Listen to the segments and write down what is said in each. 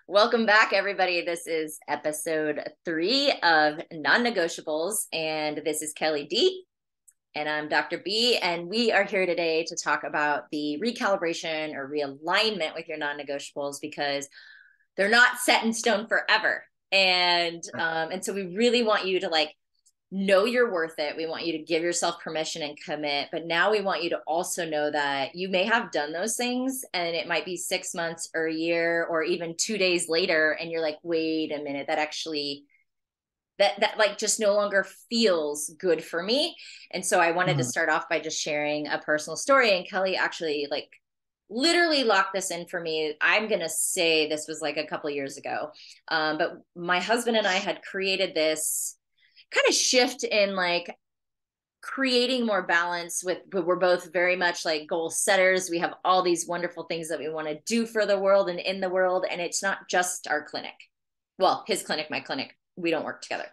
Welcome back, everybody. This is episode 3 of Non-Negotiables, and this is Kelly D, and I'm Dr. B, and we are here today to talk about the recalibration or realignment with your non-negotiables because they're not set in stone forever. And so we really want you to know you're worth it. We want you to give yourself permission and commit. But now we want you to also know that you may have done those things and it might be 6 months or a year or even 2 days later. And you're like, wait a minute, that actually, that like just no longer feels good for me. And so I wanted to start off by just sharing a personal story. And Kelly actually literally locked this in for me. I'm going to say this was like a couple of years ago. But my husband and I had created this kind of shift in creating more balance but we're both very much like goal setters. We have all these wonderful things that we want to do for the world and in the world. And it's not just our clinic. Well, his clinic, my clinic, we don't work together.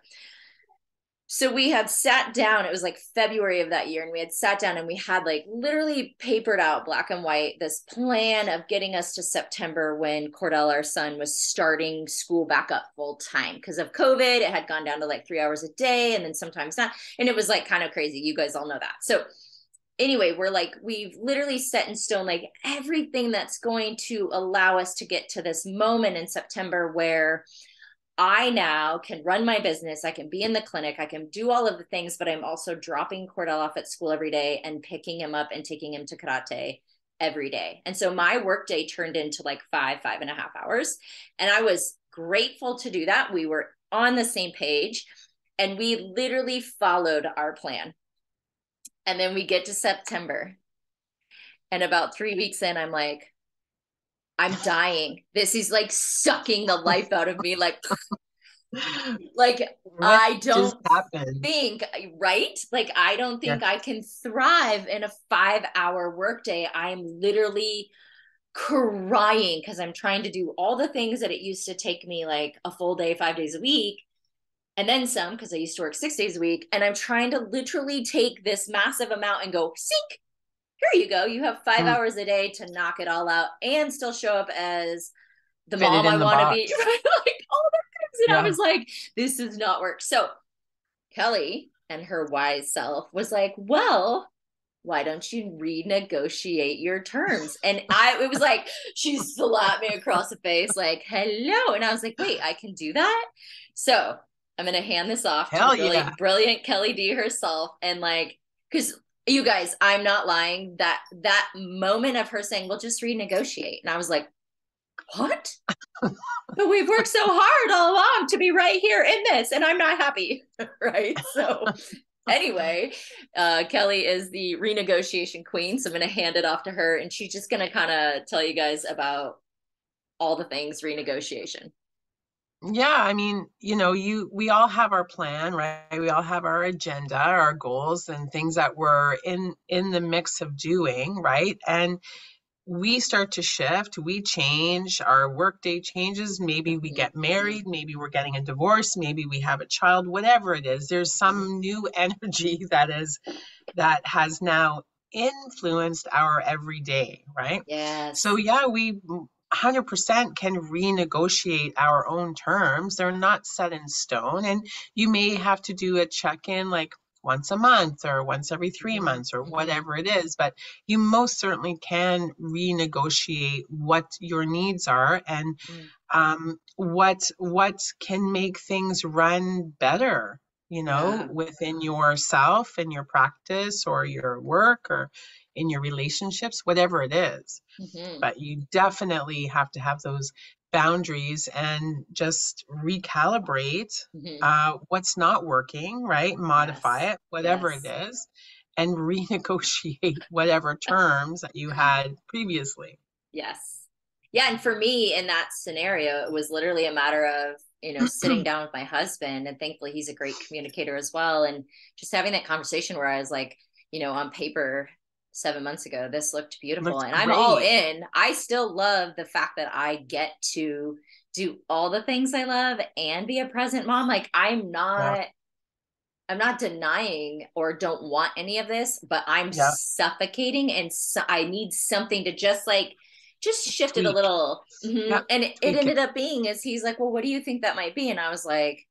So we had sat down, it was like February of that year, and we had sat down and we had literally papered out black and white this plan of getting us to September when Cordell, our son, was starting school back up full time because of COVID. It had gone down to 3 hours a day and then sometimes not. And it was kind of crazy. You guys all know that. So anyway, we've literally set in stone everything that's going to allow us to get to this moment in September where I now can run my business. I can be in the clinic. I can do all of the things, but I'm also dropping Cordell off at school every day and picking him up and taking him to karate every day. And so my workday turned into 5.5 hours. And I was grateful to do that. We were on the same page and we literally followed our plan. And then we get to September. And about 3 weeks in, I'm like, I'm dying. This is sucking the life out of me. I don't think, right? I don't think I can thrive in a 5-hour workday. I'm literally crying because I'm trying to do all the things that it used to take me a full day, 5 days a week. And then some, because I used to work 6 days a week. And I'm trying to literally take this massive amount and go, sink. Here you go. You have 5 hours a day to knock it all out and still show up as the mom I want to be. Right? All the things. And I was like, this does not work. So Kelly and her wise self was like, well, why don't you renegotiate your terms? And it was like, she slapped me across the face, hello. And I was like, wait, I can do that. So I'm going to hand this off to the brilliant Kelly D herself. And because you guys, I'm not lying, that moment of her saying, well, just renegotiate. And I was like, what? But we've worked so hard all along to be right here in this, and I'm not happy. Right. So anyway, Kelly is the renegotiation queen. So I'm going to hand it off to her, and she's just going to kind of tell you guys about all the things renegotiation. Yeah, I mean, we all have our plan, right? We all have our agenda, our goals, and things that we're in the mix of doing, right? And we start to shift, we change, our workday changes. Maybe we get married, maybe we're getting a divorce, maybe we have a child, whatever it is. There's some new energy that has now influenced our everyday, right? Yes. So yeah, we 100% can renegotiate our own terms. They're not set in stone. And you may have to do a check-in once a month or once every 3 months or whatever it is. But you most certainly can renegotiate what your needs are and what can make things run better, within yourself and your practice or your work or in your relationships, whatever it is. But you definitely have to have those boundaries and just recalibrate what's not working, right? Modify it, whatever it is, and renegotiate whatever terms that you had previously. Yes. Yeah. And for me in that scenario, it was literally a matter of, sitting down with my husband, and thankfully he's a great communicator as well. And just having that conversation where I was like, on paper 7 months ago, this looked beautiful. Looks and great. I'm all in. I still love the fact that I get to do all the things I love and be a present mom. I'm not denying or don't want any of this, but I'm suffocating. And so I need something to just just shifted a tweak. little. Yep, And it tweak it. ended up being is he's like, well, what do you think that might be? And I was like,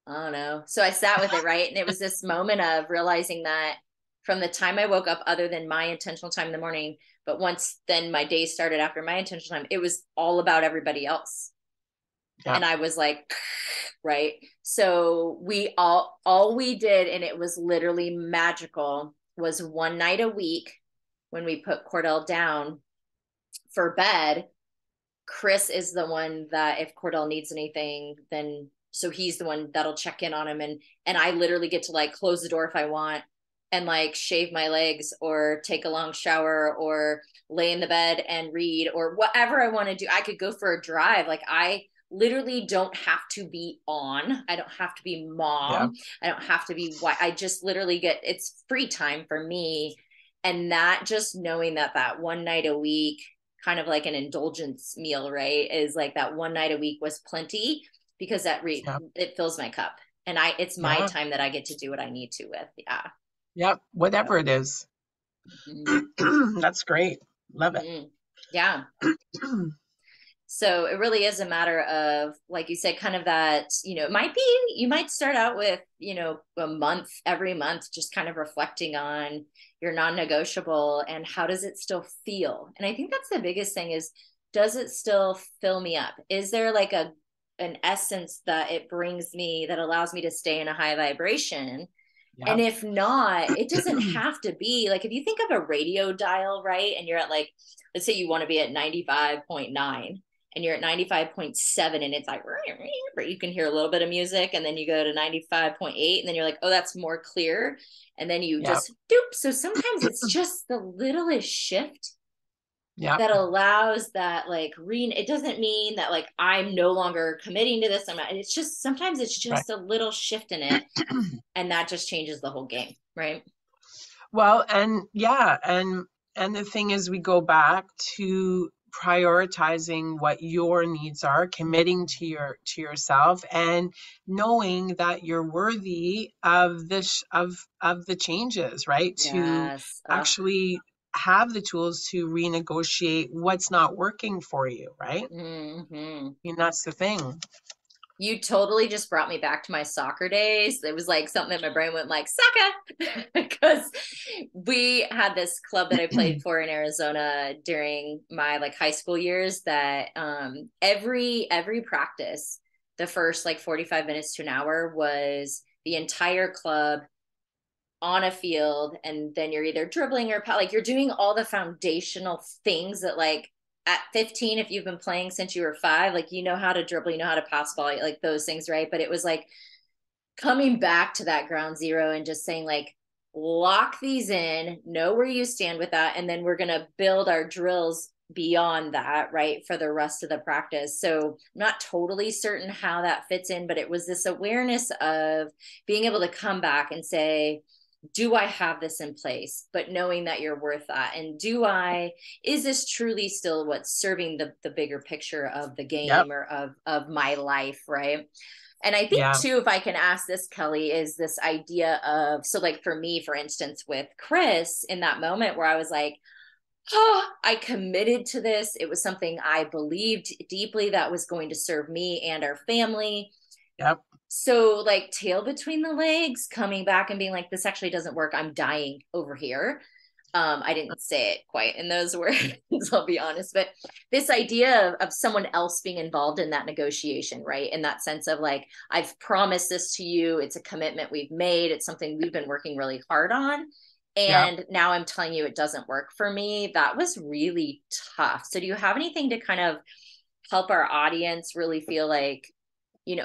I don't know. So I sat with it, right? And it was this moment of realizing that from the time I woke up, other than my intentional time in the morning, but once then my day started after my intentional time, it was all about everybody else. And Yep, I was like, right. So we all we did, and it was literally magical, was one night a week when we put Cordell down for bed. Chris is the one that if Cordell needs anything, then so he's the one that'll check in on him, and I literally get to like close the door if I want and like shave my legs or take a long shower or lay in the bed and read or whatever I want to do. I could go for a drive. Like I literally don't have to be on. I don't have to be yep, mom. I don't have to be what I just literally get it's free time for me. And that just knowing that that one night a week kind of like an indulgence meal, right? Is like that one night a week was plenty because yep, it fills my cup. And I it's my yeah, time that I get to do what I need to with. Yeah. yep, Yep. whatever it is. Mm-hmm. That's great. Love it. Mm-hmm. Yeah. So it really is a matter of, like you said, kind of that, it might be, you might start out with, a month, every month, just kind of reflecting on your non-negotiable and how does it still feel? And I think that's the biggest thing is, does it still fill me up? Is there like an essence that it brings me that allows me to stay in a high vibration? And Yep, if not, it doesn't have to be like if you think of a radio dial, right? And you're at like, let's say you want to be at 95.9 and you're at 95.7 and it's like, you can hear a little bit of music and then you go to 95.8 and then you're like, oh, that's more clear. And then you yep, just doop. So sometimes it's just the littlest shift yep, that allows that like it doesn't mean that like I'm no longer committing to this. I'm not, it's just sometimes it's right. just a little shift in it and that just changes the whole game, right? Well, and yeah, and the thing is we go back to prioritizing what your needs are, committing to yourself and knowing that you're worthy of this of the changes, right? To Yes. actually have the tools to renegotiate what's not working for you, right? Mm-hmm. And that's the thing. You totally just brought me back to my soccer days. It was like something in my brain went like soccer because we had this club that I played for in Arizona during my like high school years that every practice, the first like 45 minutes to an hour was the entire club on a field and then you're either dribbling or like you're doing all the foundational things that like at 15 if you've been playing since you were 5 like you know how to dribble, you know how to pass ball, like those things, right? But it was like coming back to that ground zero and just saying like lock these in, know where you stand with that, and then we're going to build our drills beyond that, right, for the rest of the practice. So I'm not totally certain how that fits in, but it was this awareness of being able to come back and say, do I have this in place? But knowing that you're worth that. And is this truly still what's serving the bigger picture of the Yep. game or of my life, right? And I think Yeah. too, if I can ask this, Kelly, is this idea of, so like for me, for instance, with Chris in that moment where I was like, oh, I committed to this. It was something I believed deeply that was going to serve me and our family. Yep. So like tail between the legs, coming back and being like, this actually doesn't work. I'm dying over here. I didn't say it quite in those words, I'll be honest, but this idea of someone else being involved in that negotiation, right? In that sense of like, I've promised this to you. It's a commitment we've made. It's something we've been working really hard on. Yep. And now I'm telling you it doesn't work for me. That was really tough. So do you have anything to kind of help our audience really feel like,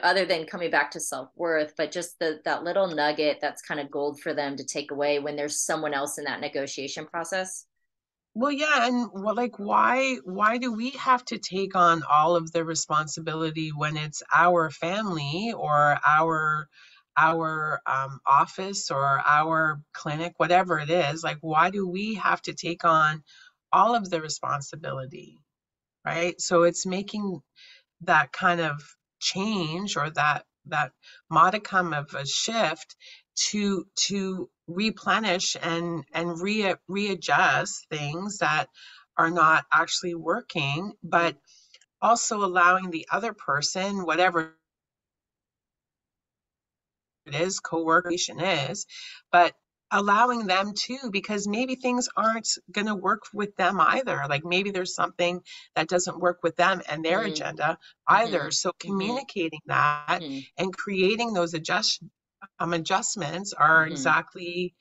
other than coming back to self-worth, but just that little nugget that's kind of gold for them to take away when there's someone else in that negotiation process? Well, yeah, and well, like, why do we have to take on all of the responsibility when it's our family or our office or our clinic, whatever it is? Like, why do we have to take on all of the responsibility, right? So it's making that kind of change or that modicum of a shift to replenish and readjust things that are not actually working, but also allowing the other person, whatever it is, co-workation is, but allowing them to, because maybe things aren't going to work with them either. Like maybe there's something that doesn't work with them and their Mm-hmm. agenda Mm-hmm. either. So communicating that Mm-hmm. and creating those adjustments are Mm-hmm. exactly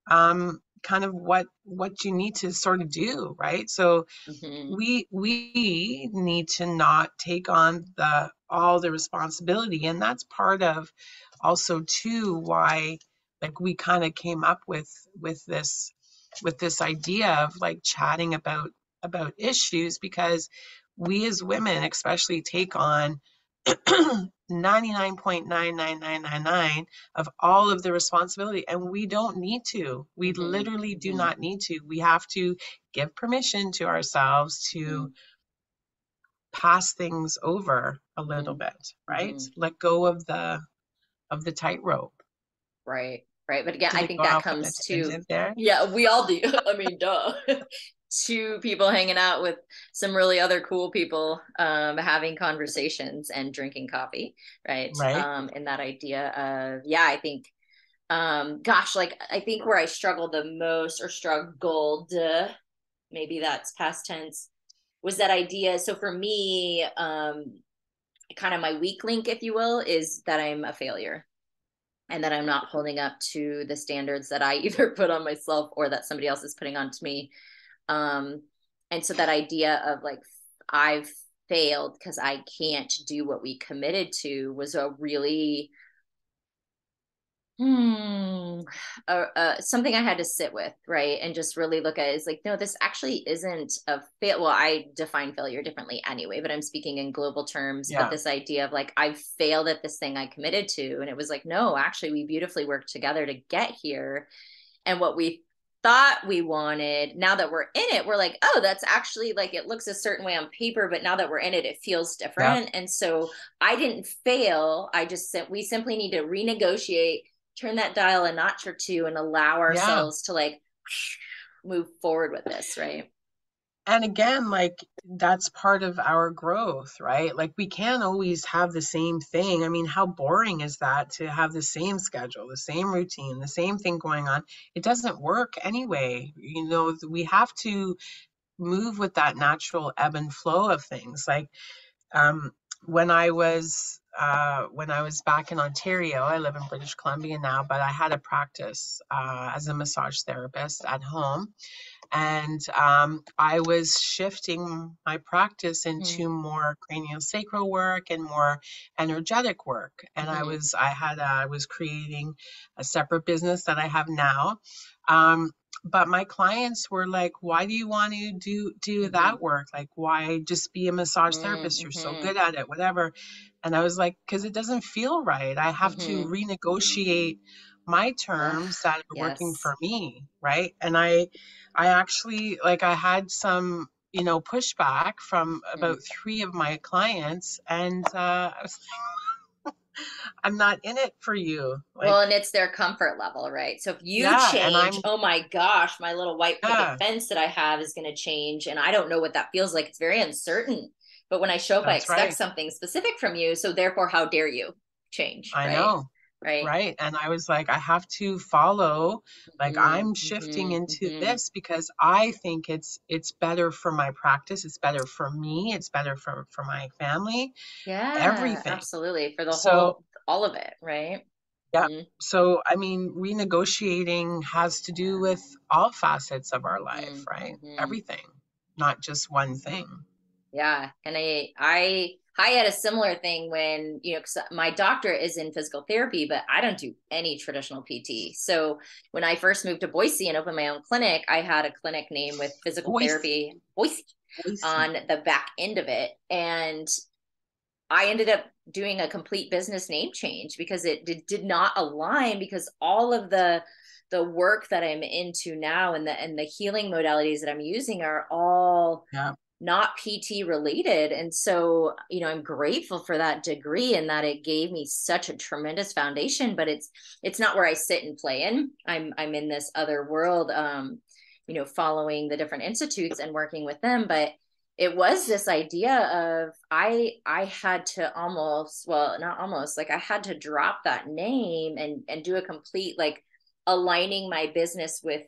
kind of what you need to sort of do, right? So Mm-hmm. we need to not take on the all the responsibility, and that's part of also too why like we kind of came up with this idea of like chatting about issues, because we as women especially take on 99.99999 of all of the responsibility, and we don't need to. We Mm-hmm. literally do Mm-hmm. not need to. We have to give permission to ourselves Mm-hmm. to pass things over a little Mm-hmm. bit, right? Mm-hmm. Let go of the tightrope. Right, right. But again, Did I I think go that off on a comes to, tangent there? yeah, we all do. I mean, duh. Two people hanging out with some really other cool people, having conversations and drinking coffee, right? Right? And that idea of, yeah, I think, gosh, like I think where I struggled the most or struggled, maybe that's past tense, was that idea. So for me, kind of my weak link, if you will, is that I'm a failure and that I'm not holding up to the standards that I either put on myself or that somebody else is putting onto me. Um, and so that idea of like, I've failed because I can't do what we committed to was a really hmm something I had to sit with, right? And just really look at it is like, no, this actually isn't a fail. Well, I define failure differently anyway, but I'm speaking in global terms. But Yeah. this idea of like, I've failed at this thing I committed to. And it was like, no, actually, we beautifully worked together to get here. And what we thought we wanted, now that we're in it, we're like, oh, that's actually like, it looks a certain way on paper, but now that we're in it, it feels Yeah. different. And so I didn't fail. I just said, we simply need to renegotiate, turn that dial a notch or two, and allow Yeah. ourselves to like move forward with this, right? And again, like that's part of our growth, right? Like we can't always have the same thing. I mean, how boring is that to have the same schedule, the same routine, the same thing going on? It doesn't work anyway. You know, we have to move with that natural ebb and flow of things. Like um, when I was back in Ontario, I live in British Columbia now, but I had a practice as a massage therapist at home, and I was shifting my practice Mm-hmm. into more craniosacral work and more energetic work. And Mm-hmm. I was creating a separate business that I have now. Um, but my clients were like, "Why do you want to do Mm-hmm. that work? Like, why just be a massage therapist? You're so Mm-hmm. good at it, whatever." And I was like, "Because it doesn't feel right. I have to Mm-hmm. renegotiate my Ugh, terms that are working yes. for me, right?" And I actually like I had some, you know, pushback from Mm. about three of my clients, and I was like, I'm not in it for you. Well, Like, and it's their comfort level, right? So if you yeah, and change, I'm oh my gosh, my little white picket yeah, fence that I have is going to change. And I don't know what that feels like. It's very uncertain. But when I show up, I that's expect right. something specific from you. So therefore, how dare you change, I right? know. Right. Right. And I was like, I have to follow, like Mm-hmm, I'm shifting mm-hmm, into mm-hmm. this because I think it's better for my practice, it's better for me, it's better for my family, Yeah, everything. absolutely. For the So whole, all of it, right? yeah. Mm-hmm, So, I mean, renegotiating has to do with all facets of our life, mm-hmm, right? mm-hmm. Everything, not just one thing. Yeah, and I had a similar thing when, you know, 'cause my doctorate is in physical therapy, but I don't do any traditional PT. So when I first moved to Boise and opened my own clinic, I had a clinic name with physical Voice, therapy Boise voice. on the back end of it, and I ended up doing a complete business name change because did not align, because all of the work that I'm into now and the healing modalities that I'm using are all Yeah. not PT related. And so, you know, I'm grateful for that degree and that it gave me such a tremendous foundation, but it's not where I sit and play in. I'm in this other world. following the different institutes and working with them. But it was this idea of I had to almost, well, not almost, like I had to drop that name and do a complete like aligning my business with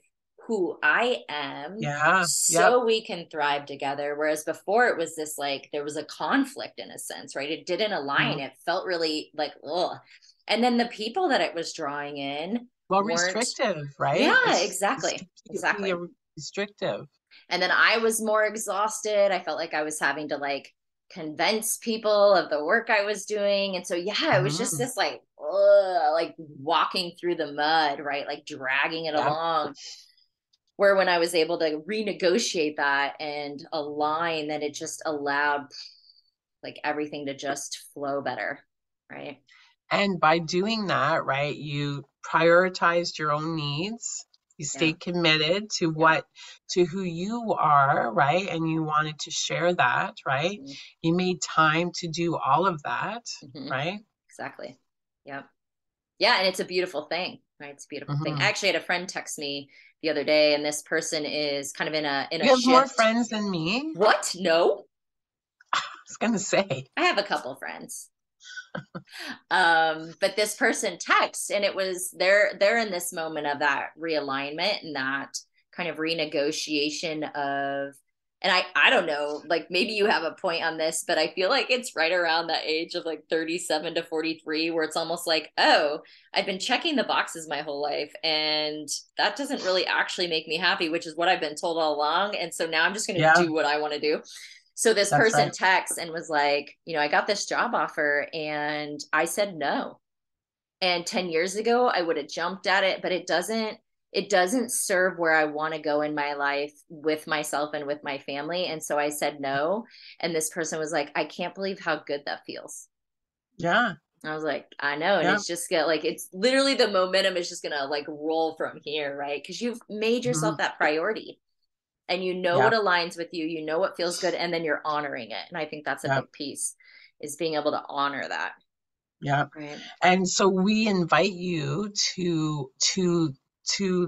who I am Yeah. Yep. so we can thrive together. Whereas before it was this like there was a conflict in a sense, right? It didn't align. Mhm. It felt really like, ugh. And then the people that it was drawing in Well, weren't, restrictive, right? yeah, It's exactly. completely Exactly. restrictive. And then I was more exhausted. I felt like I was having to like convince people of the work I was doing. And so, yeah, it was just Mhm. this like, ugh, like walking through the mud, right? Like dragging it Yep. along. Where when I was able to renegotiate that and align, then it just allowed like everything to just flow better, right? And by doing that, right, you prioritized your own needs. You Yeah, stayed committed to yeah, to who you are, right? And you wanted to share that, right? mm-hmm. You made time to do all of that, Mm-hmm. right? Exactly. Yeah. Yeah, and it's a beautiful thing, right? It's a beautiful thing. I Hmm. actually had a friend text me the other day, and this person is kind of in a You have more shift. friends than me. What? No, I was gonna say, I have a couple friends. But this person texts, and it was they're in this moment of that realignment and that kind of renegotiation of, and I don't know, like maybe you have a point on this, but I feel like it's right around that age of like 37 to 43 where it's almost like, oh, I've been checking the boxes my whole life and that doesn't really actually make me happy, which is what I've been told all along. And so now I'm just going to yeah, do what I want to do. So this that's person right. texts and was like, I got this job offer and I said no. And 10 years ago, I would have jumped at it, but it doesn't serve where I want to go in my life with myself and with my family. And so I said no. And this person was like, I can't believe how good that feels. Yeah, I was like, I know. And yeah, it's just gonna like, it's literally the momentum is just gonna like roll from here, right? Because you've made yourself mhm, that priority and you know yeah, what aligns with you, you know what feels good, and then you're honoring it. And I think that's a yeah, big piece is being able to honor that. yeah. Right. And so we invite you to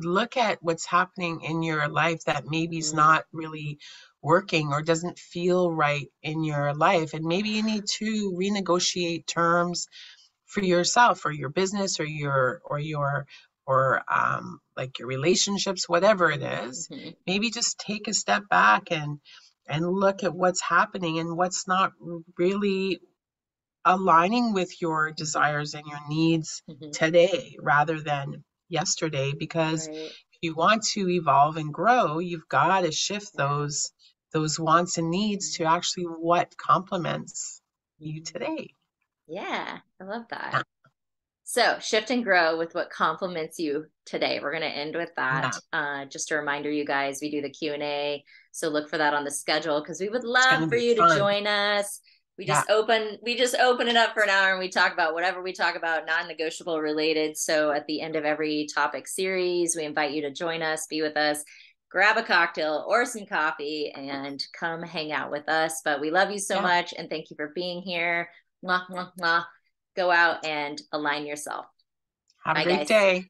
look at what's happening in your life that maybe is Mm, not really working or doesn't feel right in your life. And maybe you need to renegotiate terms for yourself or your business or like your relationships, whatever it is. mm-hmm, Maybe just take a step back and look at what's happening and what's not really aligning with your mm-hmm, desires and your needs mm-hmm. today rather than yesterday, because Right. if you want to evolve and grow, you've got to shift Yeah. those wants and needs to Mm-hmm, actually what complements you mm-hmm. today. Yeah, I love that. Yeah, So shift and grow with what complements you today. We're going to end with that. yeah, Just a reminder, you guys, we do the Q&A. So look for that on the schedule because we would it's going love to for be you to fun. join us. We Yeah, just open it up for an hour and we talk about whatever we talk about, non-negotiable related. So at the end of every topic series, we invite you to join us, be with us, grab a cocktail or some coffee and come hang out with us. But we love you so yeah. much and thank you for being here. Mwah, mwah, mwah. Go out and align yourself. Have a Bye, great guys. day.